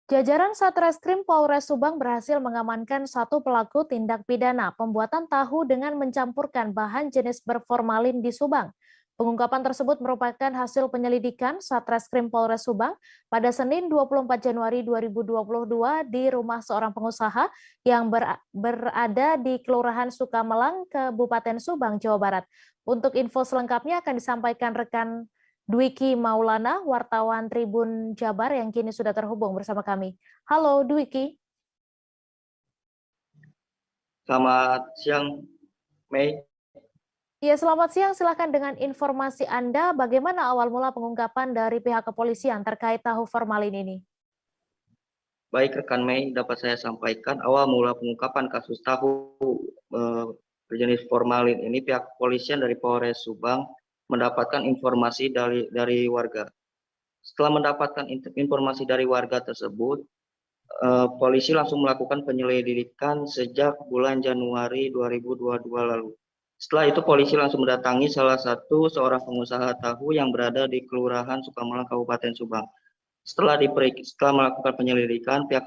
Jajaran Satreskrim Polres Subang berhasil mengamankan satu pelaku tindak pidana pembuatan tahu dengan mencampurkan bahan jenis berformalin di Subang. Pengungkapan tersebut merupakan hasil penyelidikan Satreskrim Polres Subang pada Senin 24 Januari 2022 di rumah seorang pengusaha yang berada di Kelurahan Sukamelang, Kabupaten Subang, Jawa Barat. Untuk info selengkapnya akan disampaikan rekan Dwiki Maulana, wartawan Tribun Jabar yang kini sudah terhubung bersama kami. Halo Dwiki. Selamat siang, Mei. Ya, selamat siang. Silakan dengan informasi Anda, bagaimana awal mula pengungkapan dari pihak kepolisian terkait tahu formalin ini? Baik rekan Mei, dapat saya sampaikan awal mula pengungkapan kasus tahu berjenis formalin ini pihak kepolisian dari Polres Subang mendapatkan informasi dari warga. Setelah mendapatkan informasi dari warga tersebut, polisi langsung melakukan penyelidikan sejak bulan Januari 2022 lalu. Setelah itu polisi langsung mendatangi seorang pengusaha tahu yang berada di Kelurahan Sukamelang, Kabupaten Subang. Setelah melakukan penyelidikan, pihak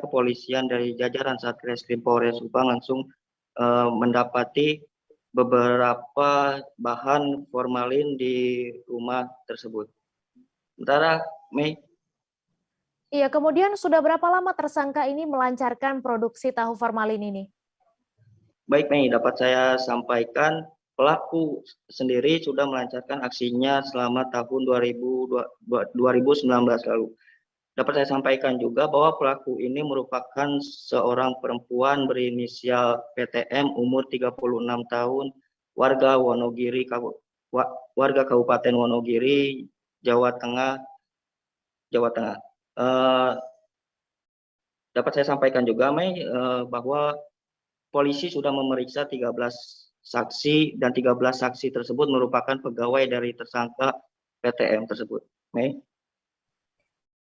kepolisian dari jajaran Satreskrim Polres Subang langsung mendapati beberapa bahan formalin di rumah tersebut. Sementara Mei. Iya, kemudian sudah berapa lama tersangka ini melancarkan produksi tahu formalin ini? Baik Mei, dapat saya sampaikan pelaku sendiri sudah melancarkan aksinya selama tahun 2019 lalu. Dapat saya sampaikan juga bahwa pelaku ini merupakan seorang perempuan berinisial PTM umur 36 tahun, warga Kabupaten Wonogiri, Jawa Tengah. Dapat saya sampaikan juga, Mei, bahwa polisi sudah memeriksa 13 saksi dan 13 saksi tersebut merupakan pegawai dari tersangka PTM tersebut. Mei.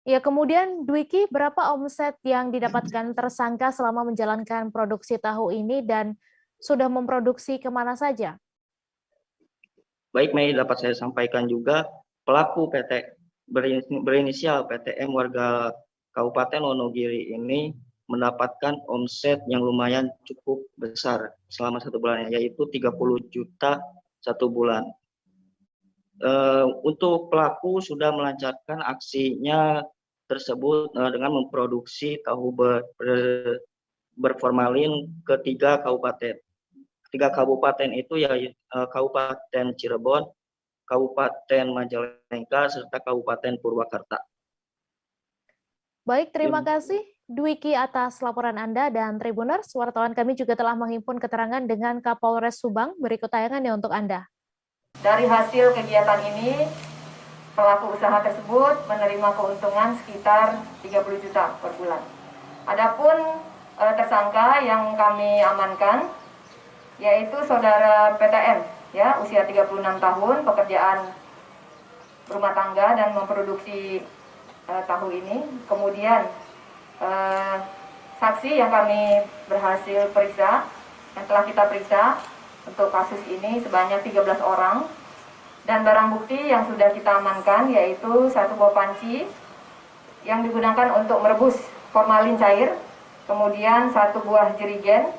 Ya, kemudian Dwiki, berapa omset yang didapatkan tersangka selama menjalankan produksi tahu ini dan sudah memproduksi kemana saja? Baik Mei, dapat saya sampaikan juga pelaku berinisial PTM warga Kabupaten Wonogiri ini mendapatkan omset yang lumayan cukup besar selama 1 bulan, yaitu 30 juta 1 bulan. Untuk pelaku sudah melancarkan aksinya tersebut dengan memproduksi tahu berformalin ke 3 kabupaten. 3 kabupaten itu yaitu Kabupaten Cirebon, Kabupaten Majalengka, serta Kabupaten Purwakarta. Baik, terima kasih Dwiki atas laporan Anda, dan Tribuners, wartawan kami juga telah menghimpun keterangan dengan Kapolres Subang. Berikut tayangannya untuk Anda. Dari hasil kegiatan ini, pelaku usaha tersebut menerima keuntungan sekitar 30 juta per bulan. Adapun tersangka yang kami amankan yaitu saudara PTM, ya, usia 36 tahun, pekerjaan rumah tangga dan memproduksi tahu ini. Kemudian saksi yang kami berhasil periksa, yang telah kita periksa untuk kasus ini sebanyak 13 orang, dan barang bukti yang sudah kita amankan yaitu 1 buah panci yang digunakan untuk merebus formalin cair, kemudian 1 buah jerigen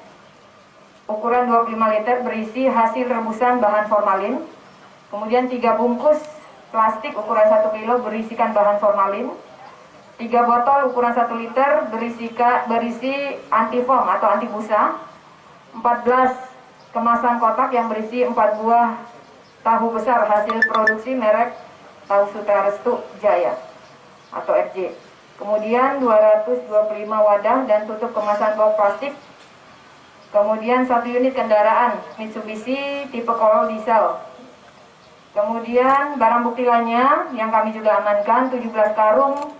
ukuran 25 liter berisi hasil rebusan bahan formalin, kemudian 3 bungkus plastik ukuran 1 kilo berisikan bahan formalin, 3 botol ukuran 1 liter berisi antifoam atau anti busa, 14 kemasan kotak yang berisi 4 buah tahu besar hasil produksi merek Tahu Sutarestu Jaya atau RJ. Kemudian 225 wadah dan tutup kemasan box plastik. Kemudian 1 unit kendaraan Mitsubishi tipe Corol diesel. Kemudian barang bukti lainnya yang kami juga amankan 17 karung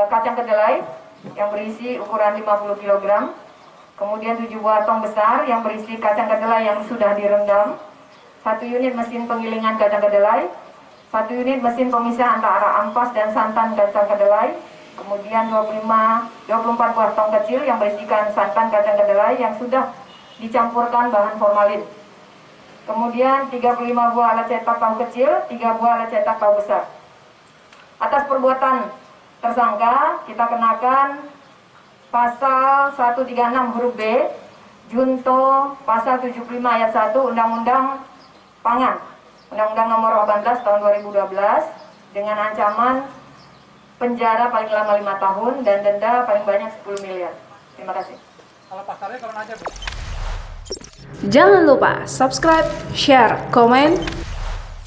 kacang kedelai yang berisi ukuran 50 kg. Kemudian 7 buah tong besar yang berisi kacang kedelai yang sudah direndam. 1 unit mesin penggilingan kacang kedelai. 1 unit mesin pemisah antara ampas dan santan kacang kedelai. Kemudian 24 buah tong kecil yang berisikan santan kacang kedelai yang sudah dicampurkan bahan formalin. Kemudian 35 buah alat cetak tahu kecil, 3 buah alat cetak tahu besar. Atas perbuatan tersangka kita kenakan pasal 136 huruf B, junto pasal 75 ayat 1 Undang-Undang Pangan, Undang-Undang Nomor 18 tahun 2012 dengan ancaman penjara paling lama 5 tahun dan denda paling banyak 10 miliar. Terima kasih. Kalau pasarnya kemana aja, Bu? Jangan lupa subscribe, share, komen,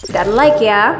dan like ya.